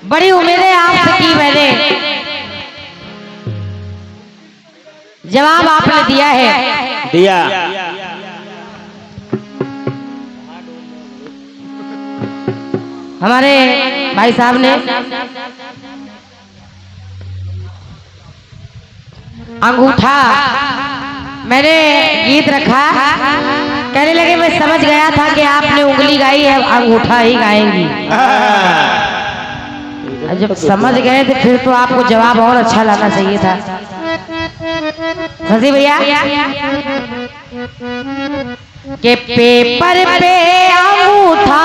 बड़ी उम्मीदें आपसे की मैंने, जवाब आपने दिया है। दिया। हमारे भाई साहब ने अंगूठा, मैंने गीत रखा, कहने लगे मैं समझ गया था कि आपने उंगली गाई है, अंगूठा ही गाएंगी। जब समझ गए थे फिर तो आपको जवाब और अच्छा लाना चाहिए था। सजी भैया के पेपर पे अंगूठा,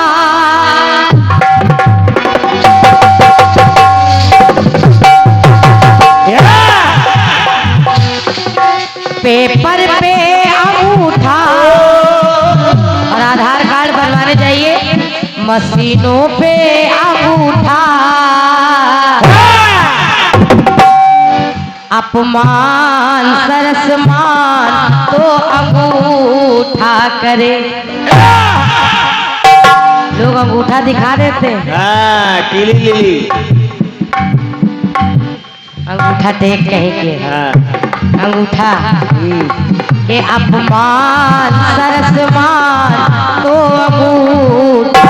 पेपर पे अंगूठा और आधार कार्ड बनवाने चाहिए, मशीनों पे अंगूठा। अपमान सरसमान तो अंगूठा करे। लोग अंगूठा दिखा देते हैं। हाँ, टीली लीली अंगूठा टेक कहेंगे। हाँ। अंगूठा के अपमान सरसमान तो अंगूठा।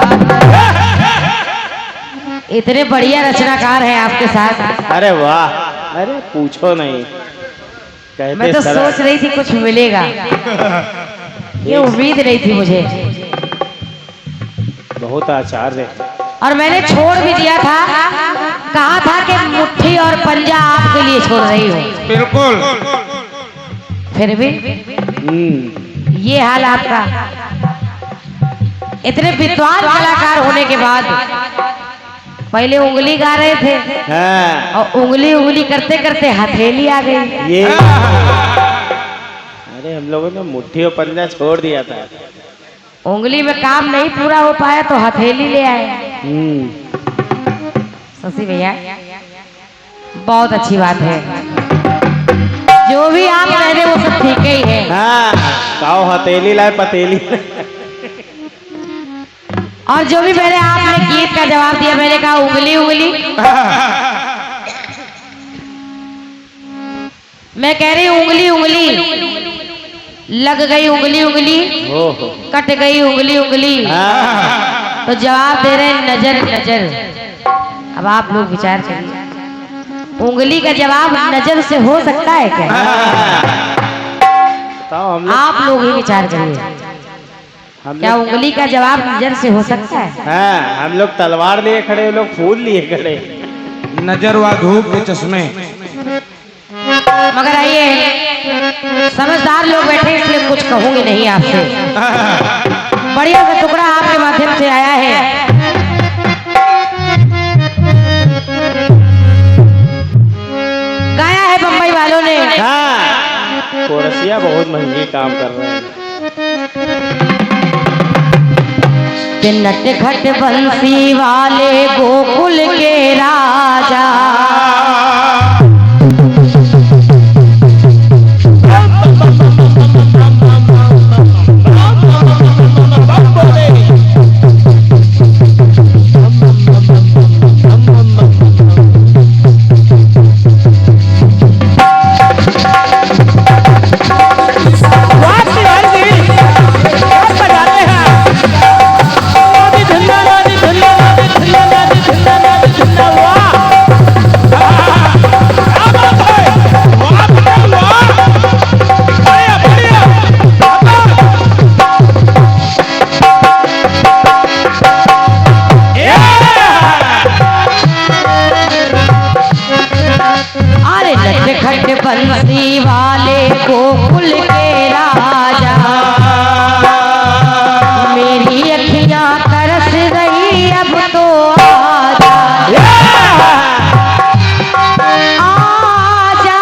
इतने बढ़िया रचनाकार हैं आपके साथ। अरे वाह, अरे पूछो नहीं, कहते मैं तो सोच रही थी कुछ मिलेगा, ये उम्मीद नहीं थी मुझे। बहुत आचार्य। और मैंने छोड़ भी दिया था, कहा था कि मुट्ठी और पंजा आपके लिए छोड़ रही हूँ। बिल्कुल। फिर भी ये हाल आपका। इतने विद्वान कलाकार होने के बाद पहले उंगली गा रहे थे। हाँ। और उंगली उंगली करते करते हथेली आ गई। ये अरे हम लोगों ने मुट्ठी और पंजा छोड़ दिया था। उंगली में काम नहीं पूरा हो पाया तो हथेली ले आए। शशि भैया बहुत अच्छी बात है, जो भी आप कह रहे वो सब ठीक ही है। हाँ, काओ हथेली लाए पतेली। और जो भी मैंने आपने गीत का जवाब दिया, मैंने कहा उंगली उंगली। मैं कह रही उंगली उंगली, लग गई उंगली उंगली, कट गई उंगली उंगली। तो जवाब दे रहे हैं नजर नजर। अब आप लोग विचार करिए, उंगली का जवाब नजर से हो सकता है क्या? आप लोग ही विचार करिए, क्या उंगली का जवाब नजर से हो सकता है? हाँ, हम लोग तलवार लिए खड़े, लोग फूल लिए खड़े। नजर व धूप के चश्मे। मगर आइए, समझदार लोग बैठे इसलिए कुछ कहूंगी नहीं आपसे। बढ़िया सा टुकड़ा आपके माध्यम से आया है। गाया है बम्बई वालों ने। हाँ, कोरसिया बहुत महंगी काम कर रहे हैं। नट खट बंसी वाले गोकुल के राजा, बंसी वाले गोकुल के राजा, मेरी अखियां तरस रही अब तो आजा, आजा,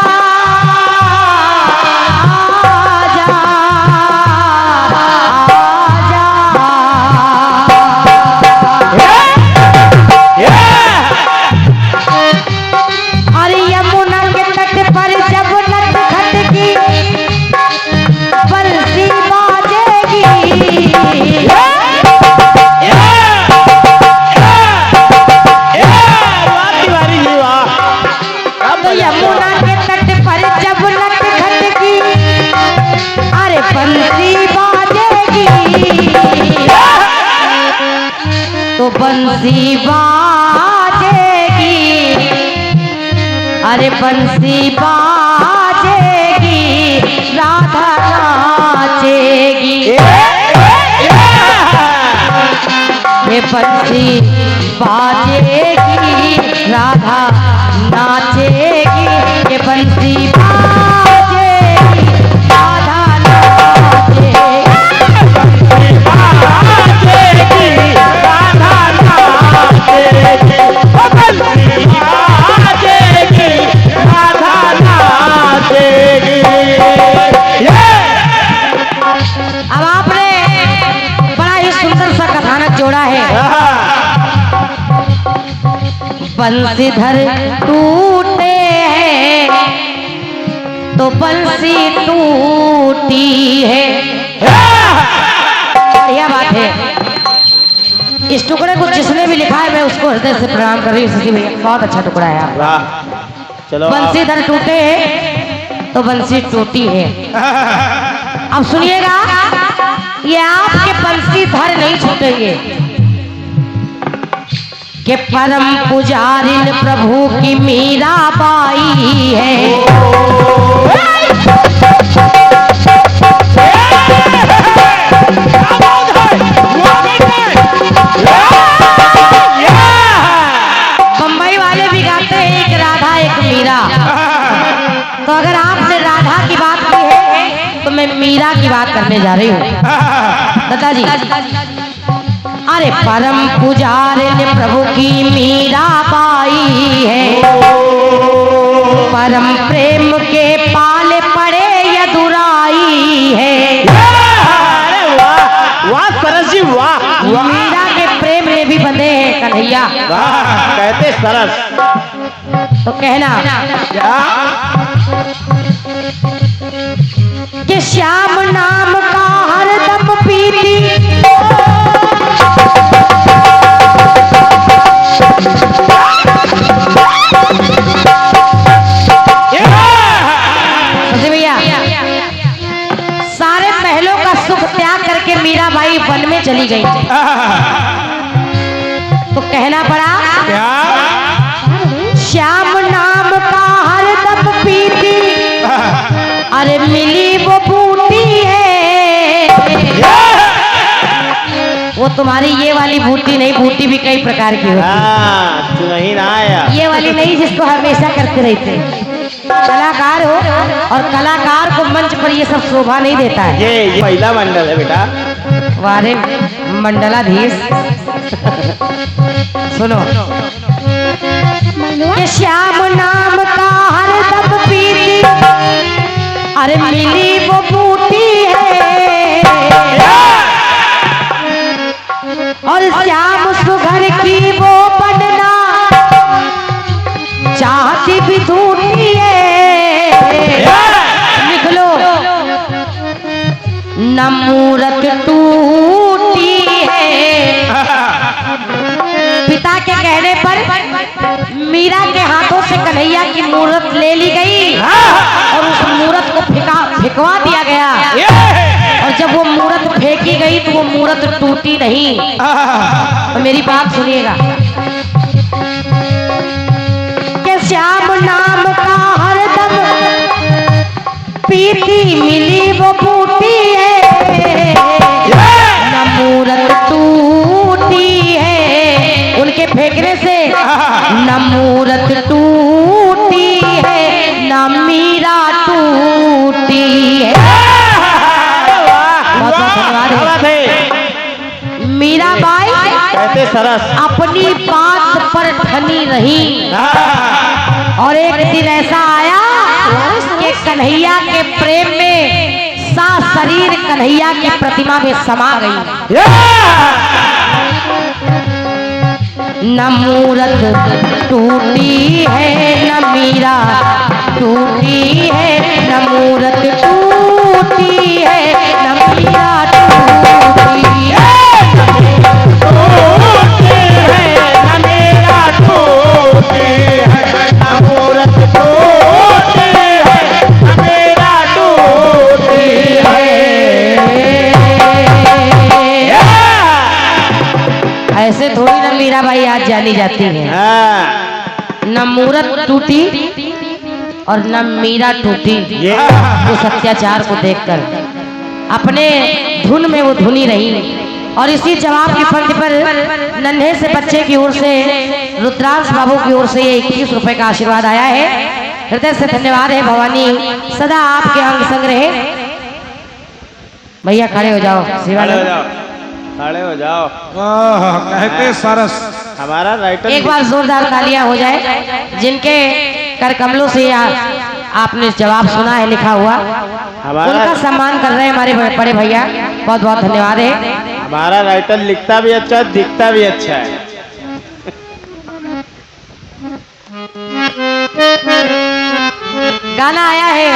आजा, आजा। और यमुना के तट पर जब नट खट की बंसी बाजेगी, अरे बंसी बाजेगी, राधा नाचेगी। ये बंसी बाजेगी, राधा नाचेगी। ये बंसी बाजेगी, राधा नाचेगी। अब आपने बड़ा ही सुंदर सा कथानक जोड़ा है। बंसीधर टूटे हैं तो बंसी टूटी है। बढ़िया बात है। इस टुकड़े को जिसने भी लिखा है मैं उसको हृदय से प्रणाम कर रही हूँ भैया, बहुत अच्छा टुकड़ा है आप। चलो बंसीधर टूटे हैं तो बंसी टूटी है। अब सुनिएगा, ये आपके बंसीधर नहीं छूटेंगे कि परम पुजारिन प्रभु की मीरा बाई है। बम्बई वाले भी गाते हैं एक राधा एक मीरा। तो अगर आपने राधा की बात की है तो मैं मीरा की बात करने जा रही हूँ दादाजी। अरे परम पुजारिन प्रभु की मीरा बाई है, परम प्रेम के पाले पड़े यदुराई है। अरे वाह वाह सरस जी वाह। मीरा के प्रेम में भी बंधे हैं कन्हैया। वाह कहते सरस। तो कहना कि श्याम नाम का हरदम पीती, भैया सारे महलों का सुख त्याग करके मीराबाई वन में चली गई। तो कहना पड़ा श्याम नाम का हरदम पीती, अरे मिली वो बूटी है। वो तुम्हारी ये वाली बूटी नहीं, बूटी भी कई प्रकार की होती है। तू नहीं ना आया। ये वाली नहीं जिसको हमेशा करते रहते। कलाकार हो और कलाकार को मंच पर ये सब शोभा नहीं देता है। ये महिला मंडल है बेटा। वारे मंडलाधीश सुनो कि श्याम नाम का हरदम पीती, अरे मिली वो बूटी है। और श्याम सुघर की वो बनना चाहती भी धूटी है। लिख लो, न मूरत टूटी है। पिता के कहने पर मीरा के हाथों से कन्हैया की मूरत ले ली गई और उस मूरत को फेंकवा दिया गया। और जब वो मूरत फेंकी गई तो वो मूरत टूटी नहीं। तो मेरी बात सुनिएगा कि श्याम नाम का हरदम पीती, मिली वो बूटी है। न मूरत टूटी है उनके फेंकने से, न मूरत टूटी है, न मीरा टूटी है। बहुत बहुत धन्यवाद है। मीराबाई कहते सरस। अपनी बात पर ठनी रही और एक दिन ऐसा आया कि कन्हैया के प्रेम में सा शरीर कन्हैया की प्रतिमा में समा गई। न मूरत टूटी है, न मीरा टूटी है, न मूरत टूटी है, न मीरा टूटी है। ऐसे थोड़ी ना जानी जाती हैं। न मूरत टूटी और न मीरा टूटी उस अत्याचार को देखकर, अपने धुन में वो धुनी रही। और इसी जवाब की पंक्ति पर नन्हे से बच्चे की ओर से रुद्रांश बाबू की ओर से ये 21 रुपए का आशीर्वाद आया है। हृदय से धन्यवाद है। भवानी सदा आपके अंग संग रहे। भैया खड़े हो जाओ, खड़े हो जाओ। कहते सरस। हमारा राइटर एक बार जोरदार तालियां हो जाए जिनके कर कमलों से आपने जवाब सुना है लिखा हुआ, उनका सम्मान कर रहे हैं हमारे बड़े भैया। बहुत बहुत धन्यवाद है। हमारा राइटर लिखता भी अच्छा है, दिखता भी अच्छा है। गाना आया है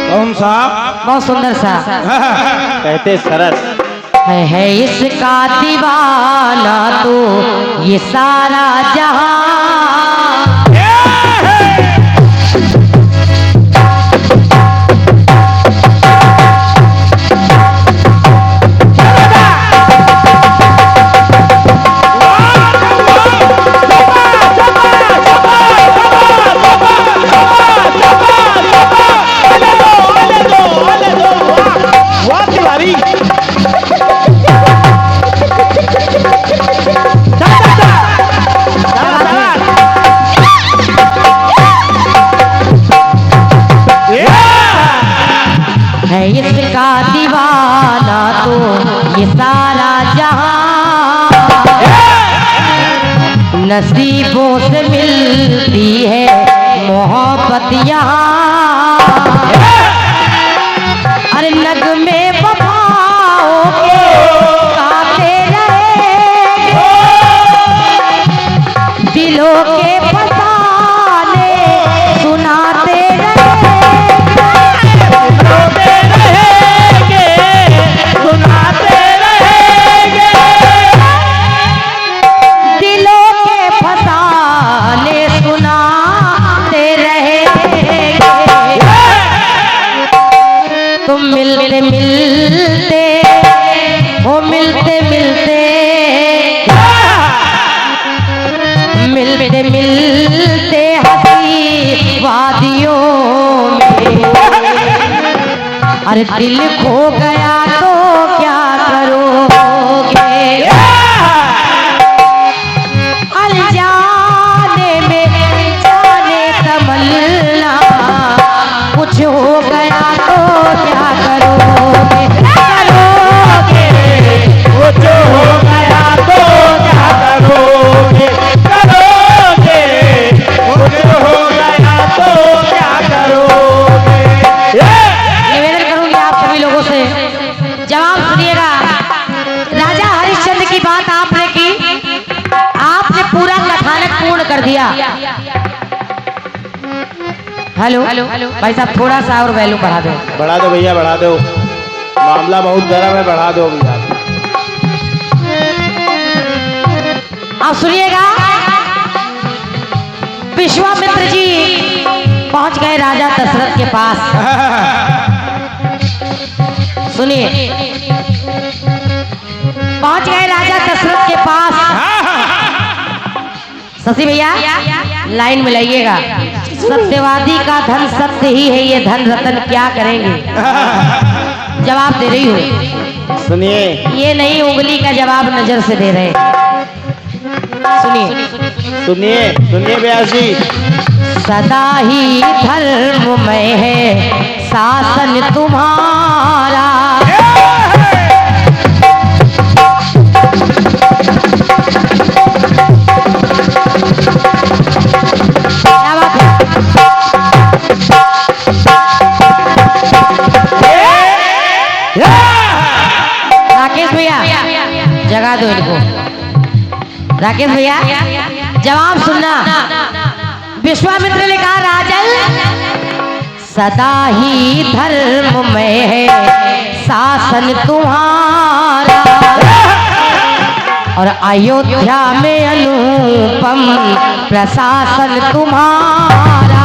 कौन सा? बहुत सुंदर सा। कहते सरस है इसका दीवाना तो ये सारा जहां। इसका दीवाना तो ये सारा जहां, नसीबों से मिलती है मोहब्बत यहाँ। अरे नगमे वफाओं के गाते रहे, दिलों के फसाने सुनाते रहे, मिलते मिलते हो मिलते मिलते मिलते मिलते हंसी वादियों में। अरे दिल खो गया तो क्या करोगे, अनजाने में जाने तमन्ना, कुछ हो गया तो क्या करोगे, करोगे कुछ हो गया तो क्या करोगे, करोगे कुछ हो गया तो क्या करोगे। निवेदन करूंगी आप सभी लोगों से, जवाब सुनिएगा। राजा हरिश्चंद्र की बात आपने की, आपने पूरा कथानक पूर्ण कर दिया। हेलो भाई साहब, थोड़ा सा और वैल्यू बढ़ा दो भैया, बढ़ा दो। मामला बहुत गर्म है, बढ़ा दो भैया। आप सुनिएगा। विश्वामित्र जी पहुंच गए राजा दशरथ के पास। सुनिए, पहुंच गए राजा दशरथ के पास। शशि भैया लाइन में लाइएगा। सत्यवादी का धन सत्य ही है, ये धन रतन क्या करेंगे। जवाब दे रही हूँ, सुनिए। ये नहीं उंगली का जवाब नजर से दे रहे। सुनिए सुनिए सुनिए व्यास जी। सदा ही धर्म में है शासन तुम्हारा, राकेश भैया जगा दो इनको। राकेश भैया जवाब सुनना। विश्वामित्र ने कहा, राजन सदा ही धर्म में है शासन तुम्हारा, और अयोध्या में अनुपम प्रशासन तुम्हारा,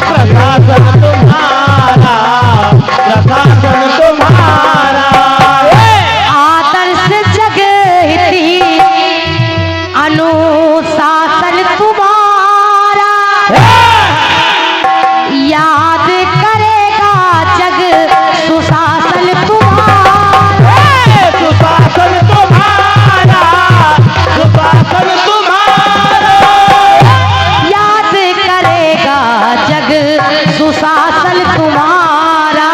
प्रशासन तुम्हारा, प्रशासन तुम्हारा। आदर्श जगती अनुशासन तुम्हारा याद करेगा जग सुशासन तुम्हारा सुशासन तुम्हारा सुशासन तुम्हारा याद करेगा जग सुशासन तुम्हारा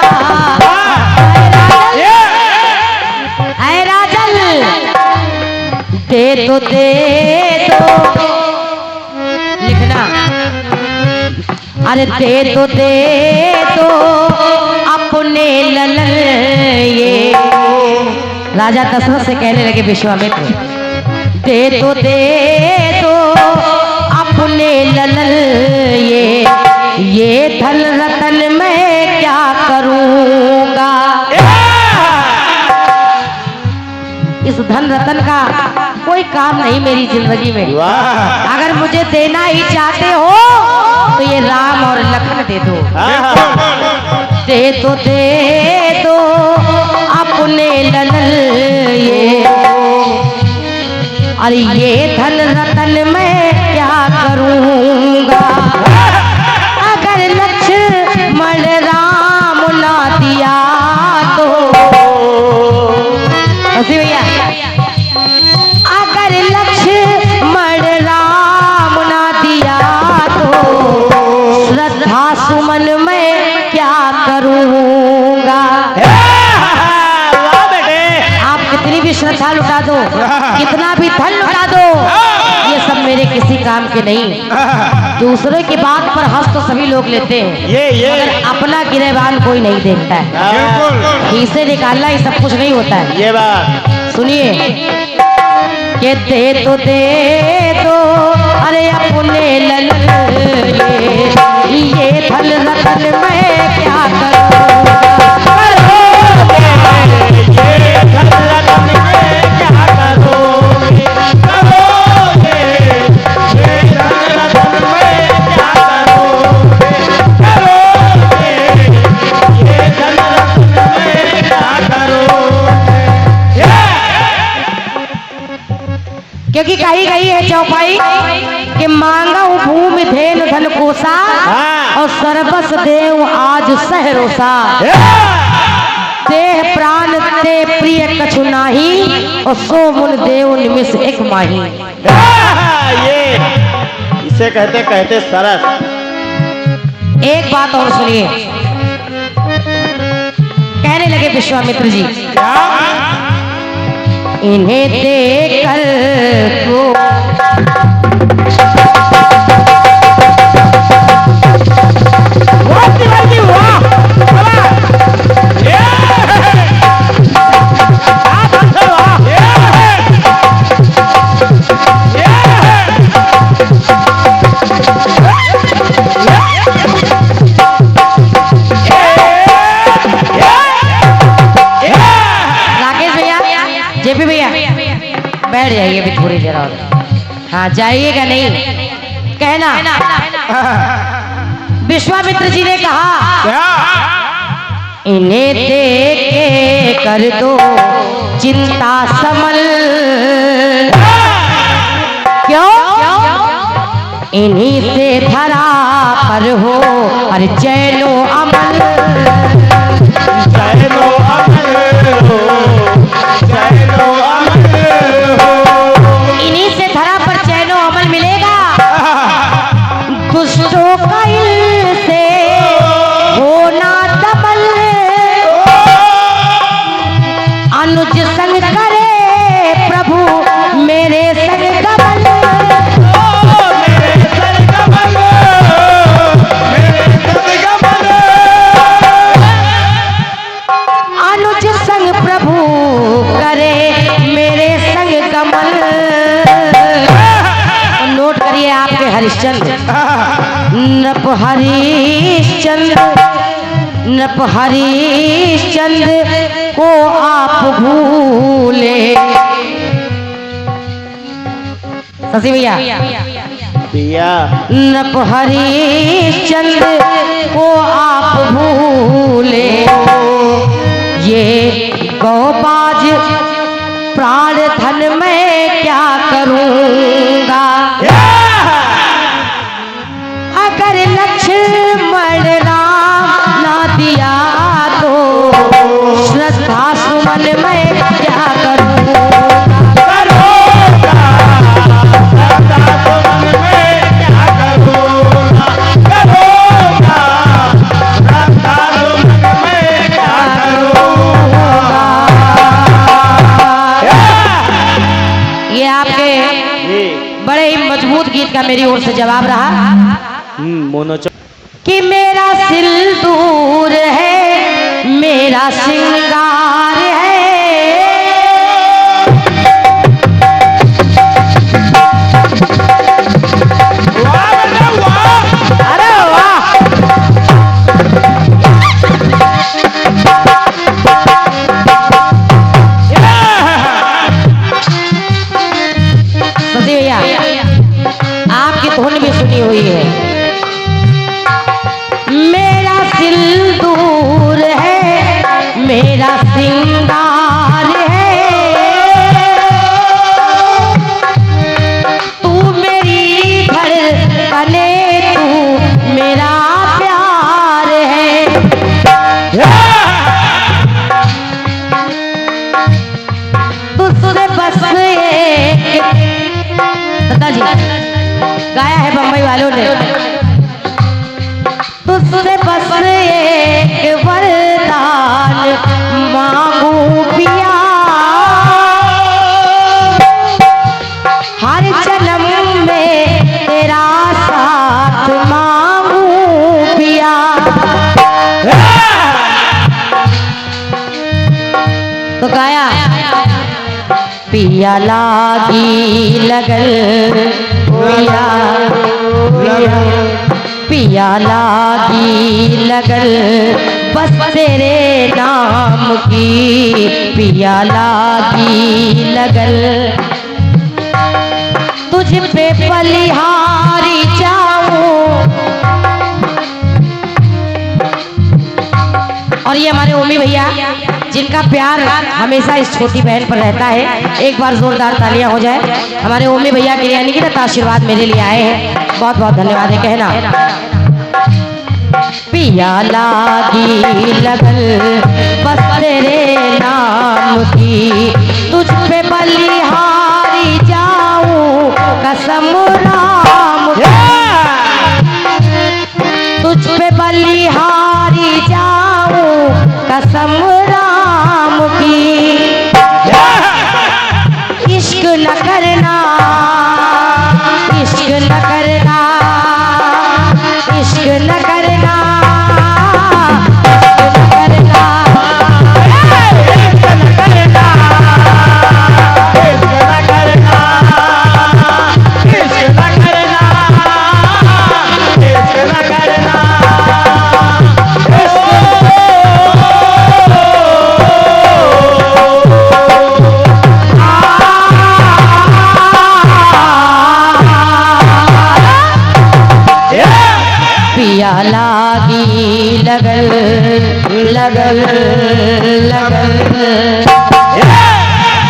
ऐ राजन दे दो लिखना अरे दे दो अपने ललन ये राजा दशरथ से कहने लगे विश्वामित्र दे दो अपने ललन ये धन रतन मैं क्या करूंगा इस धन रतन का कोई काम नहीं मेरी जिंदगी में अगर मुझे देना ही चाहते हो तो ये राम और लखन दे दो दे दो अपने ललन ये अरे ये धन रतन मैं क्या करूंगा अगर लक्ष्मण राम ना दिया तो भैया अगर लक्ष्मण राम ना दिया तो श्रद्धा सुमन मैं क्या करूंगा आप कितनी भी श्रद्धा लुटा दो कितना भी धन लुटा दो ये सब मेरे किसी काम के नहीं दूसरे की बात पर हंस तो सभी लोग लेते हैं ये अपना गिरेबान कोई नहीं देखता है इसे निकालना ही सब कुछ नहीं होता है ये बात सुनिए के दे दो अरे अपने ललन ये धन रतन मैं क्या क्योंकि कही गई है चौपाई कि मांगा भूमि धेन धन कोसा और सर्वस देव आज सहरोसा देह प्राण ते प्रिय कछु नाही और सो मुन देव निमिष एक माही ये इसे कहते सरस एक बात और सुनिए कहने लगे विश्वामित्र जी इन्हें देखकर तो जेपी भैया बैठ जाइए अभी थोड़ी देर और हाँ जाइएगा नहीं कहना विश्वामित्र जी ने कहा इन्हें देख के कर दो चिंता समल क्यों इन्हीं से धरा पर हो अरे चैनो अमल चैनो अमल हो चैनो अमल हो इन्हीं से धरा पर चैनो अमल मिलेगा दुष्टों का से होना दबल अनुज संग करे प्रभु मेरे संग दबल अनुज संग प्रभु करे मेरे संग कमल नोट करिए आपके हरिश्चंद्र नप हरिश्चंद्र को आप भूले शशि भैया नप हरिश्चंद्र को आप भूले ये गौबाज प्राण धन मैं क्या करूंगा, अगर लक्ष्मण राम ना दिया तो श्रद्धा सुमन मैं क्या करूंगा। बड़े ही मजबूत गीत का मेरी ओर से जवाब रहा कि मेरा सिंदूर है, मेरा श्रृंगार है, अरे वाह, सती भैया आपकी धुन भी सुनी हुई है। मेरा सिंदूर है, मेरा श्रृंगार है, तू मेरी धड़कने, तू मेरा प्यार है। तुझसे बस एक दादाजी गाया है बम्बई वालों ने, तुझसे बस एक वरदान मांगू पिया, हर जन्म में तेरा साथ मांगू पिया। तो गाया पिया लागी लगल, पिया पिया लागी लगल, बस तेरे नाम की पिया लागी लगल, तुझ पे बलिहारी जाऊं। और ये हमारे ओमी भैया जिनका प्यार हमेशा इस छोटी बहन पर रहता है, एक बार जोरदार तालियां हो जाए। हमारे ओमी भैया के यानी कि ना आशीर्वाद मेरे लिए आए हैं, बहुत बहुत धन्यवाद है कहना। पिया लागी लगल बस तेरे नाम की, तुझ पे बलिहारी जाऊं कसम राम की, तुझ पे बलिहारी जाऊं कसम राम की। इश्क न करना, इश्क न करना, इश्क न करना, पिया लागी लगल लगल लगल,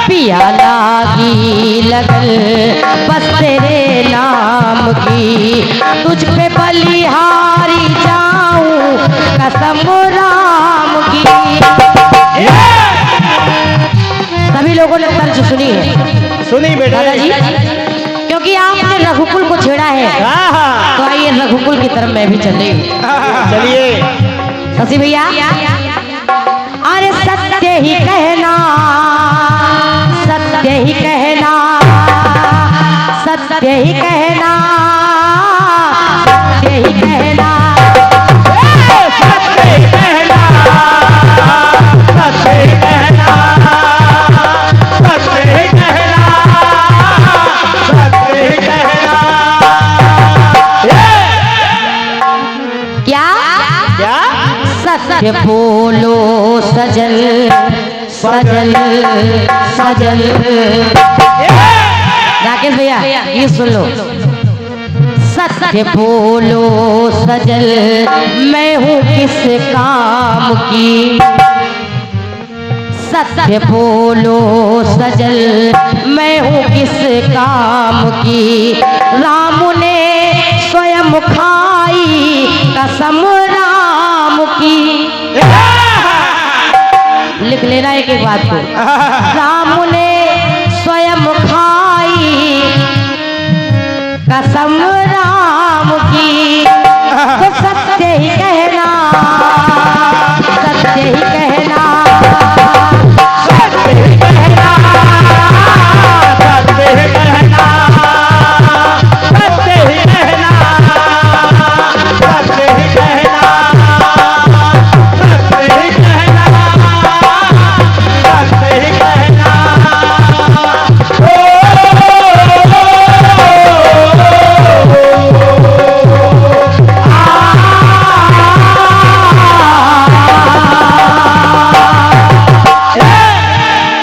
पिया लागी लगल बस तेरे नाम की, तुझ पे बलिहारी जाऊं कसम राम की। सभी लोगों ने तर्ज सुनी है, सुनी बेटा दादाजी, क्योंकि आपने रघुकुल को छेड़ा है, तो आइए रघुकुल की तरफ मैं भी चल रही हूँ। चलिए शशि भैया, अरे सत्य ही कहना, सत्य ही कहना, सत्य ही कहना, सत्य ही कहना, सत्य ही कहना, सत्य ही कहना, सत्य ही कहना, सत्य ही कहना। क्या क्या सत्य बोलो सजल सजल सजल। राकेश भैया ये सुन लो, सत्य बोलो सजल मैं हूँ किस काम की, सत्य बोलो सजल मैं हूँ किस काम की, राम ने स्वयं खाई कसम राम की। लिख लेना एक एक बात को। राम ने स्वयं खाई कसम राम की, तो सत्य ही कहना, सत्य ही कहना, सत्य ही कहना, सत्य ही कहना, सत्य ही कहना, सत्य ही कहना, सत्य ही कहना, सत्य ही कहना।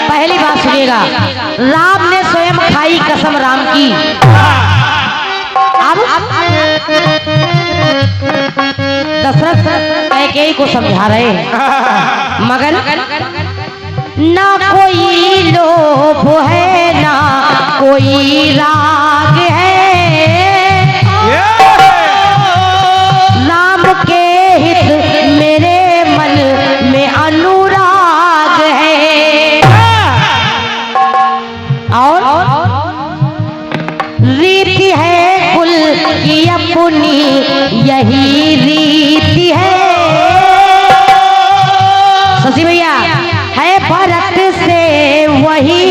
पहली बात सुनिएगा, राम ने स्वयं खाई कसम राम की। अब दशरथ कैकेयी को समझा रहे हैं, मगर ना कोई लोभ है ना कोई राग है, राम के हित मेरे मन में अनुराग है। और रीति है कुल की अपनी यही रीति है, शशि भैया है भरत से वही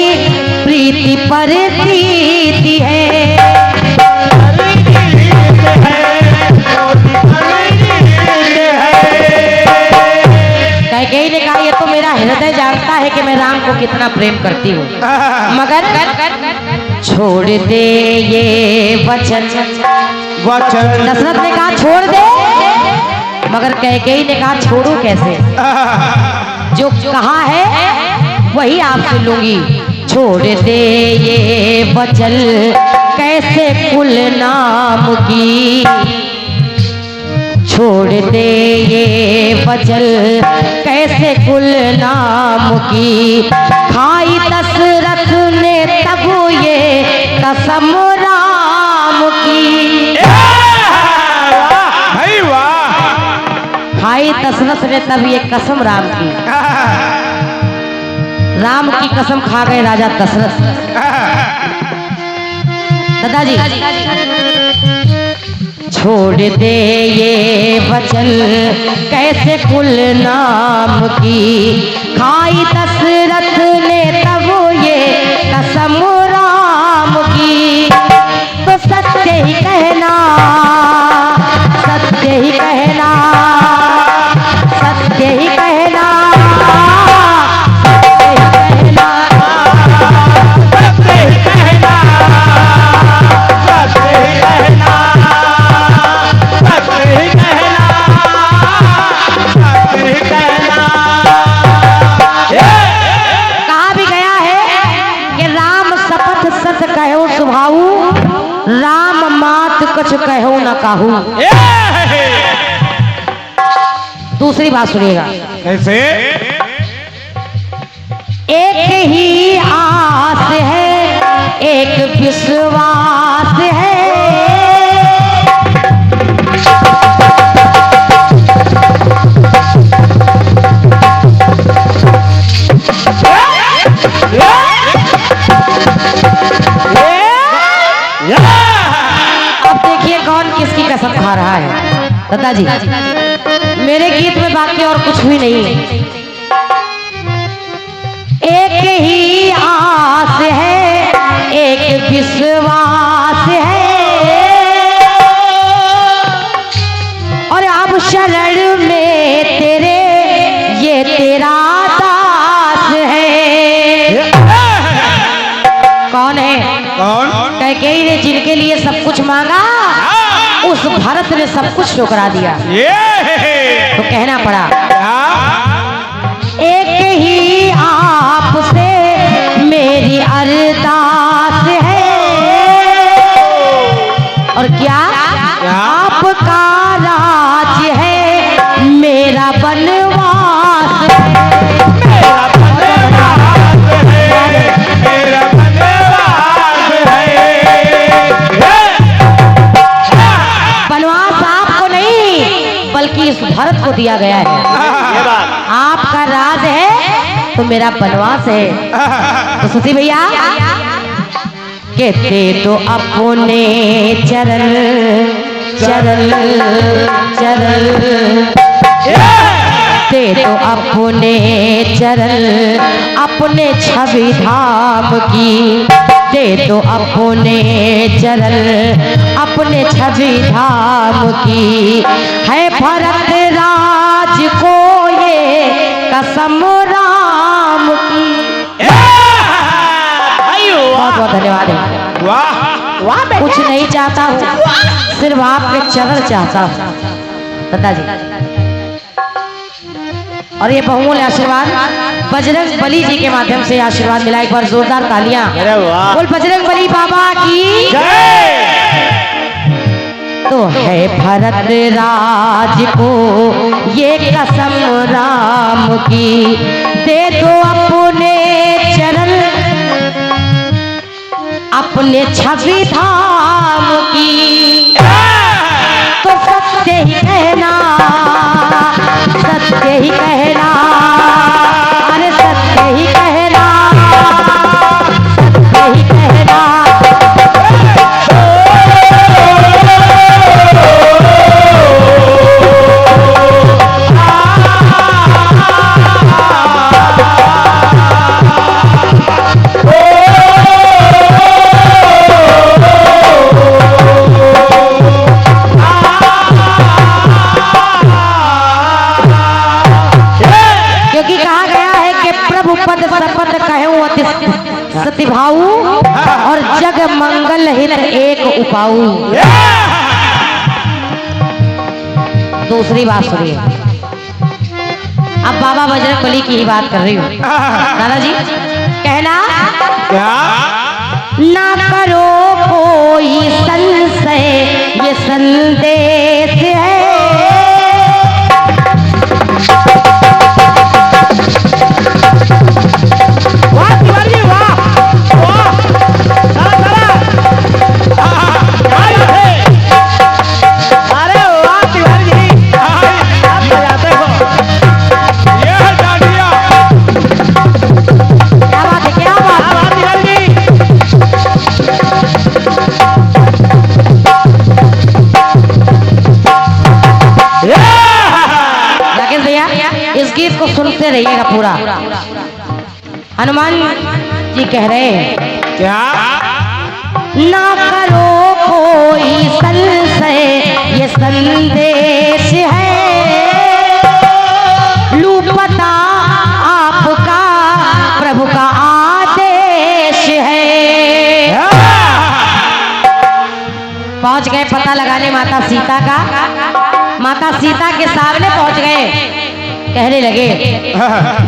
प्रीति परतीति है। कैकेयी ने कहा ये तो मेरा हृदय जानता है कि मैं राम को कितना प्रेम करती हूँ, मगर छोड़ दे ये वचन। दशरथ ने कहा छोड़ दे, मगर कैकेयी ने कहा छोड़ू कैसे, जो कहा है वही आपसे लूंगी। छोड़ दे ये वचन कैसे कुल नाम की, छोड़ दे ये वचन कैसे कुल नाम की, खाई दशरथ ने तब ये कसम राम की। खाई दशरथ ने तब ये कसम राम की, राम की कसम खा गए राजा दशरथ। दादाजी छोड़ दे ये वचन कैसे कुल नाम की, खाई दशरथ ने तब ये कसम राम की, तो सत्य ही कहना, सत्य ही कहना, सत्य ही कहना, सत्य ही कहना, सत्य ही कहना, सत्य ही कहना, सत्य ही कहना, सत्य ही कहना। कहा भी गया है कि राम शपथ सत कहो सुभाऊ, राम मात कछ कहो न काहू। दूसरी बात सुनिएगा, कैसे? एक ही आस है एक विश्वास है, अब देखिए कौन किसकी कसम खा रहा है। दादाजी मेरे गीत में बाकी और कुछ भी नहीं है, एक ही आस है एक विश्वास है, और अब शरण में तेरे ये तेरा दास है। कौन है? कौन? कैकेयी ने जिनके लिए सब कुछ मांगा, उस भरत ने सब कुछ ठुकरा दिया, तो कहना पड़ा एक ही आपसे मेरी अरदास है, और क्या आपका राज है मेरा बनवास है, मेरा बनवास दिया गया है। ये बात आपका राज है तो मेरा बनवास है। तो सुधी भैया कहते तो अपने चरण चरण चरण दे तो अपने चरण अपने छवि धाम की, दे तो अपने चरण अपने छवि धाम की, है भरत राज को ये कसम राम की। बहुत बहुत धन्यवाद है। वाह कुछ नहीं चाहता हूँ, सिर्फ आपके चरण चाहता हूँ दादाजी। और ये बहुमूल्य आशीर्वाद बजरंग बली जी के माध्यम से आशीर्वाद मिला। एक बार जोरदार तालियां। अरे वाह बोल बजरंग बली बाबा की जय। तो है भरत राज को ये कसम राम की, दे दो अपने चरण अपने छवि धाम की। तो सत्य ही कहना, सत्य ही कहना, अरे सत्य ही कहना, सत्य ही कहना। सतिभाऊ और जग मंगल हित एक उपाऊ। दूसरी बात सुनिए, अब बाबा बजरंग बली की ही बात कर रही हूँ दादाजी। कहना क्या ना करो कोई संशय ये संदेश है, को सुनते रहिएगा पूरा। हनुमान जी कह रहे हैं क्या ना करो कोई संशय ये संदेश है, लू पता आपका प्रभु का आदेश है। पहुंच गए पता लगाने माता सीता का। माता सीता के सामने पहुंच गए, कहने लगे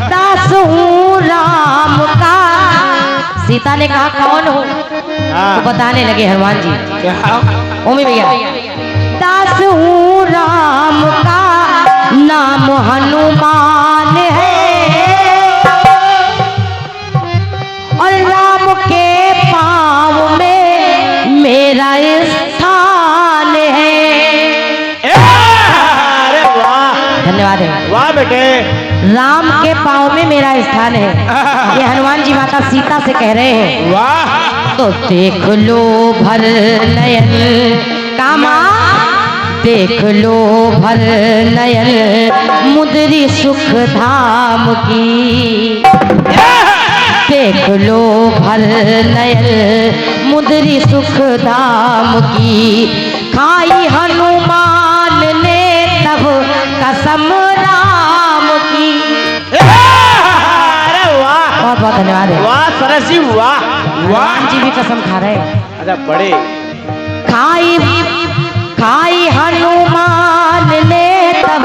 दास हूँ राम का। सीता ने कहा कौन हो, तो बताने लगे हनुमान जी। क्या ओमी भैया दास हूँ राम का, नाम हनुमान है, और राम के पाँव में मेरा स्थान है। अरे वाह धन्यवाद है। वाह बेटे राम के पाँव में मेरा स्थान है, ये हनुमान जी माता सीता से कह रहे हैं। वाह तो देख लो भर नयन कामा, देख लो भर नयन मुद्री सुख धाम की, देख लो भर नयन मुद्री सुख धाम की। खाई हनुमान ने तब कसम राम की। अरे वाह बहुत बहुत धन्यवाद है। वाह सरस जी वाह हनुमान जी भी कसम खा रहे हैं। अच्छा बड़े खाई खाई हनुमान ने तब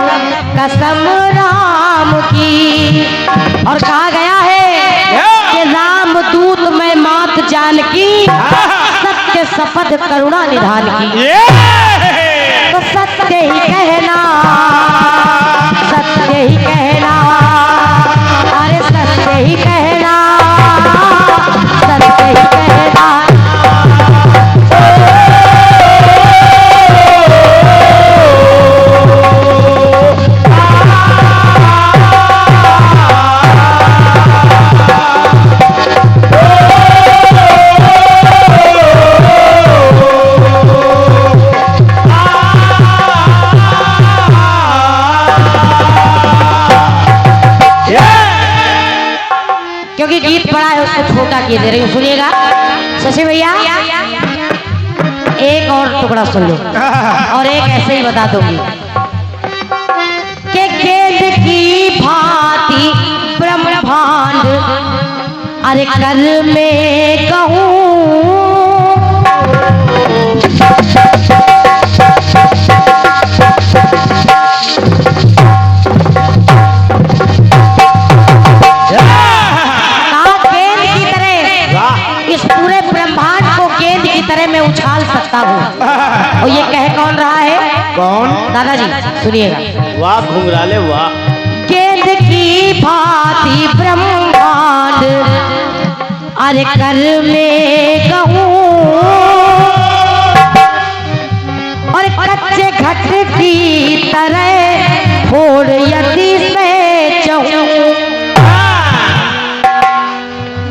कसम राम की। और कहा गया है कि राम दूत में मात जानकी, सत्य शपथ करुणा निधान की। तो सत्य ही कहना, सत्य ही कहना, अरे सत्य ही कहना, सत्य ही कहना। टुकड़ा सुन लो और एक ऐसे ही बता दूंगी कि गेंद की भांति ब्रह्मांड अरे कर में कहूँ इस पूरे ब्रह्मांड को गेंद की तरह मैं उछाल सकता हूँ। और ये कह कौन रहा है? कौन? दादाजी सुनिएगा। वाह घुंघराले वाह। गेंद की भांति ब्रह्मांड अरे कर में कहूँ और कच्चे घट की तरह फोड़ यदि मैं चाहूँ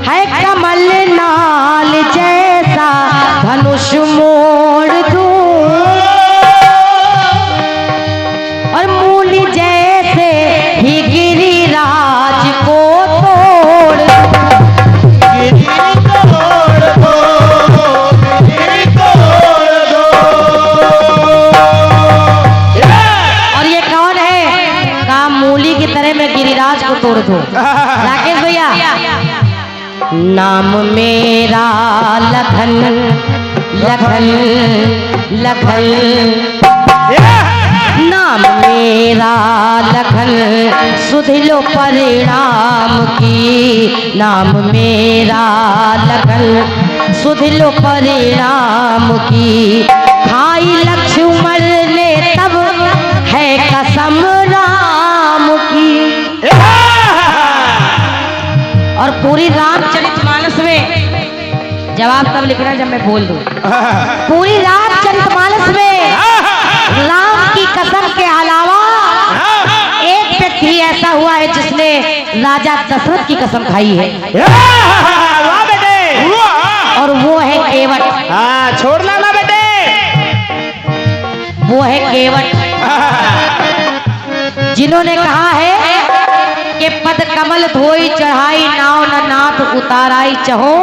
है कमल नाल जैसा धनुष मोड़ दूं और मूल जैसे ही गिरिराज को तोड़ और ये कौन है? काम मूली की तरह मैं गिरिराज को तोड़ दूं। राकेश भैया नाम मेरा लखन लखन लखन नाम मेरा लखन सुधिलो परिणाम की नाम मेरा लखन सुधिलो परिणाम की खाई लक्ष्मण ने तब है कसम राम की। और पूरी रामचरितमानस में जवाब तब लिखना जब मैं बोल दूं। पूरी रामचरितमानस में राम की कसम के अलावा एक व्यक्ति ऐसा हुआ है जिसने राजा दशरथ की कसम खाई है और वो है केवट। हाँ छोड़ना ना बेटे। वो है केवट जिन्होंने कहा है कि पद कमल धोई चढ़ाई नाव न नाथ उताराई चहो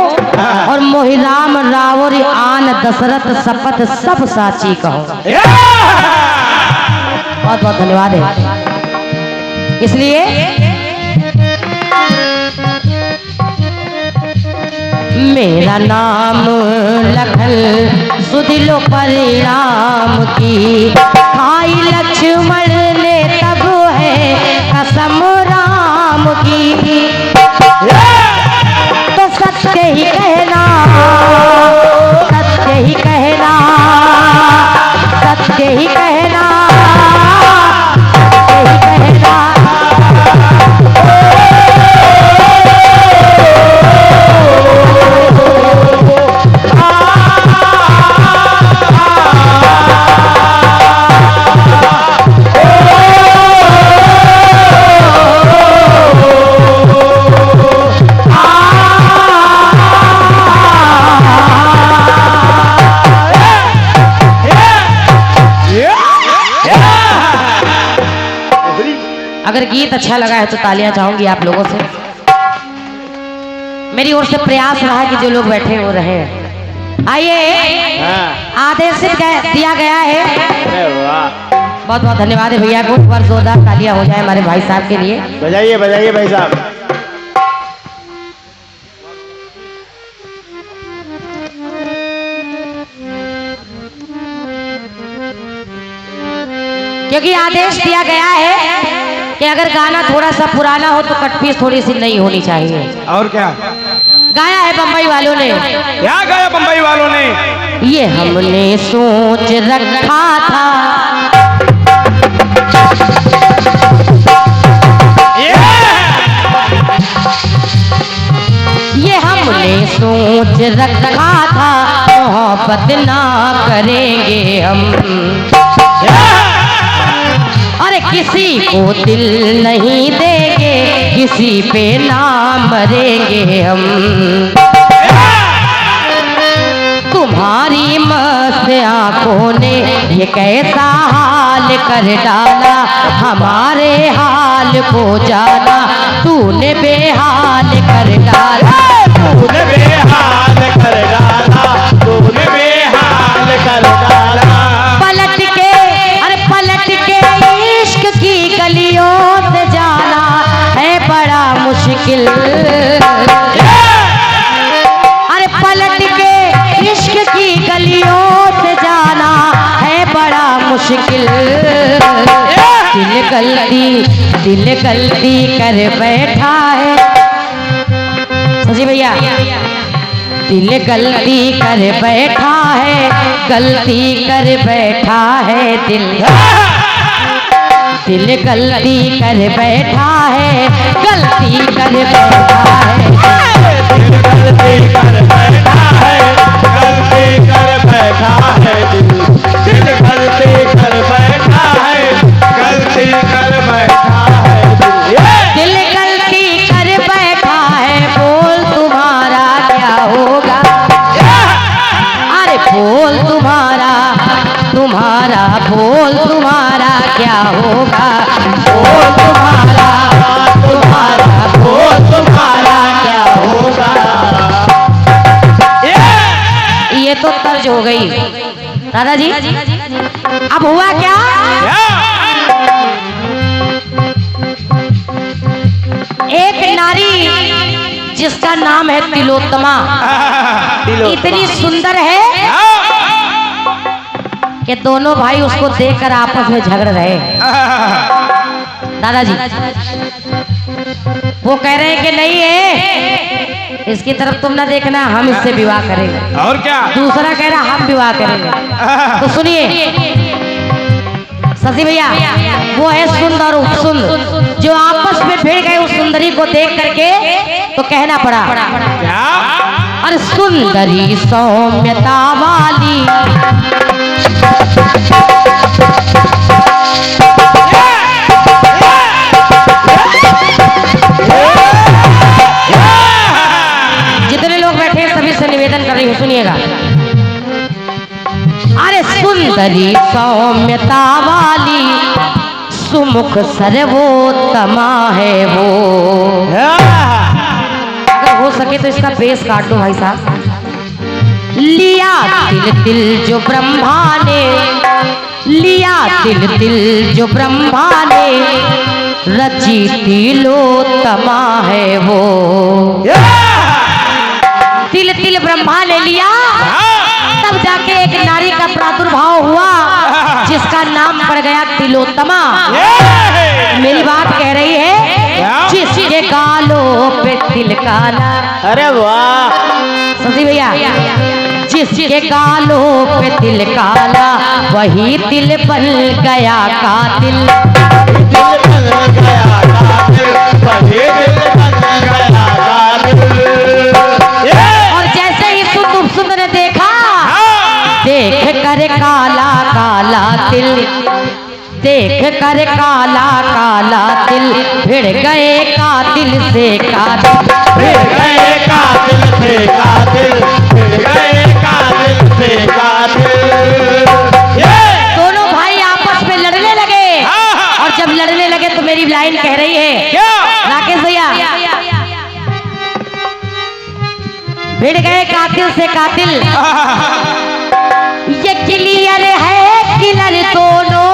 और मोहि राम रावण आन दशरथ शपथ सब साची कहो। बहुत बहुत धन्यवाद है। इसलिए मेरा नाम लखन सुधिलो परिणाम की खाई लक्ष्मण ने तब है कसम राम की। तो सत्य ही कहना सत्य ही कहना सत्य ही कहना सत्य ही कहना। अगर गीत अच्छा लगा है तो तालियां चाहूंगी आप लोगों से। मेरी ओर से प्रयास रहा कि जो लोग बैठे वो रहे। आइए आदेशित दिया गया है। बहुत बहुत धन्यवाद है भैया को। एक बार जोरदार तालियां हो जाए हमारे भाई साहब के लिए। बजाइए बजाइए भाई साहब। क्योंकि आदेश दिया गया है कि अगर गाना थोड़ा सा पुराना हो तो कटपीस थोड़ी सी नई होनी चाहिए। और क्या गाया है बम्बई वालों ने? क्या गाया बम्बई वालों ने? ये हमने सोच रखा था ये हमने सोच रखा था मोहब्बत ना करेंगे हम। अरे किसी को दिल नहीं देंगे किसी पे ना मरेंगे हम। तुम्हारी मस्त आंखों ने ये कैसा हाल कर डाला हमारे हाल को जाना तूने बेहाल कर डाला तूने बेहाल कर डाला तूने बेहाल कर डाला। मुश्किल, दिल गलती कर बैठा है। सजी भैया, दिल गलती कर बैठा है, गलती कर बैठा है दिल गलती कर बैठा है, गलती कर बैठा है, गलती कर बैठा है, गलती कर बैठा है दिल गलती कर बैठा है, गलती कर बैठा है दिल गलती कर बैठा है। बोल तुम्हारा क्या होगा, अरे बोल तुम्हारा बोल तुम्हारा क्या होगा, बोल तुम्हारा बोल तुम्हारा क्या होगा। ये तो तर्ज हो गई दादाजी। अब हुआ क्या, एक नारी जिसका नाम है तिलोत्तमा इतनी सुंदर है कि दोनों भाई उसको देखकर आपस में झगड़ रहे। दादाजी वो कह रहे हैं कि नहीं है, इसकी तरफ तुम ना देखना, हम इससे विवाह करेंगे। और क्या, दूसरा कह रहा हम विवाह करेंगे। तो सुनिए शशि भैया, वो है सुंदर और उपसुंद, जो आपस में भिड़ गए उस सुंदरी को देख करके तो कहना पड़ा क्या, अरे सुंदरी सौम्यता वाली, जितने लोग बैठे हैं सभी से निवेदन कर रही हूँ, सुनिएगा। अरे सुंदरी सौम्यता वाली, सुमुख सर्वोत्तमा है वो। अगर हो सके तो इसका बेस काट दो भाई साहब। लिया तिल जो ब्रह्मा ने, लिया तिल जो ब्रह्मा ने, रची तिलोत्तमा है वो। तिल ब्रह्मा ले लिया, तब जाके एक नारी का प्रादुर्भाव हुआ जिसका नाम पड़ गया तिलोत्तमा। मेरी बात कह रही है, जिसके गालों पे तिल काला, अरे वाह शशि भैया, जिसके गालों पे तिल काला, वही तिल बन गया कातिल। और जैसे ही सुंदर ने देखा, देख कर काला काला तिल, देख कर काला काला तिल, भिड़ गए कातिल से कातिल, भिड़ गए कातिल से कातिल, भिड़ गए कातिल से कातिल। दोनों भाई आपस में लड़ने लगे, और जब लड़ने लगे तो मेरी लाइन कह रही है क्या, राकेश भैया, भिड़ गए कातिल से कातिल। ये क्लियर है किलर दोनों,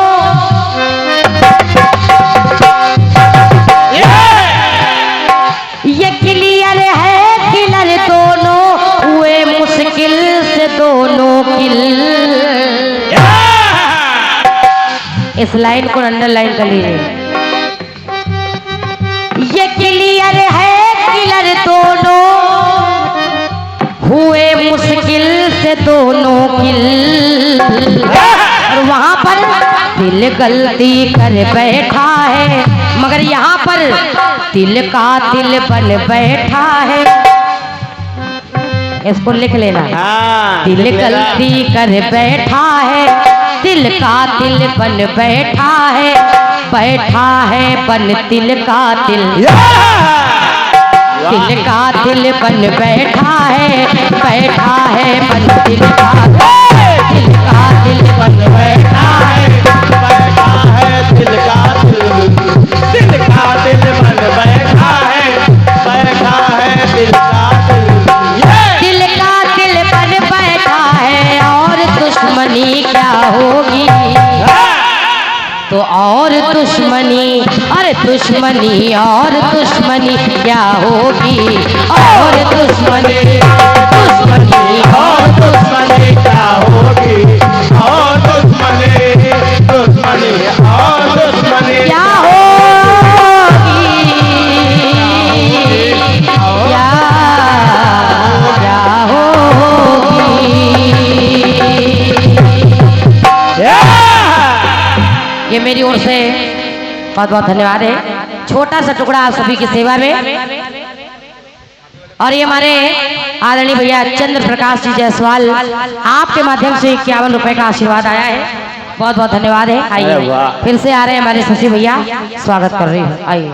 ये क्लियर है किलर दोनों, हुए मुश्किल से दोनों किल। इस लाइन को अंडरलाइन कर लीजिए। ये क्लियर है किलर दोनों, हुए मुश्किल से दोनों किल। और वहां पर दिल गलती कर बैठा है, मगर यहाँ पर दिल का दिल बन बैठा है। इसको लिख लेना, दिल गलती कर बैठा है, दिल का दिल बन बैठा है, बैठा है बन दिल का दिल, दिल का दिल बन बैठा है, बैठा है बन दिल का दिल का दिल बन बैठा है, बैठा है दिल का दिल, दिल का दिल बन बैठा है, बैठा है दिल का दिल, दिल का दिल बन बैठा है। और दुश्मनी क्या होगी, तो और दुश्मनी, अरे दुश्मनी और दुश्मनी क्या होगी, और दुश्मनी, दुश्मनी और दुश्मनी क्या होगी, और दुश्मनी और दुश्मनी क्या होगी, क्या क्या होगी। ये मेरी ओर से बहुत बहुत धन्यवाद है। छोटा सा टुकड़ा आप सभी की सेवा में। और ये हमारे आदरणीय भैया चंद्र प्रकाश जी जायसवाल, आपके माध्यम से 51 रुपए का आशीर्वाद आया है। बहुत बहुत धन्यवाद है। आइए फिर से आ रहे हैं हमारे शशि भैया, स्वागत कर रही हूँ। आइए।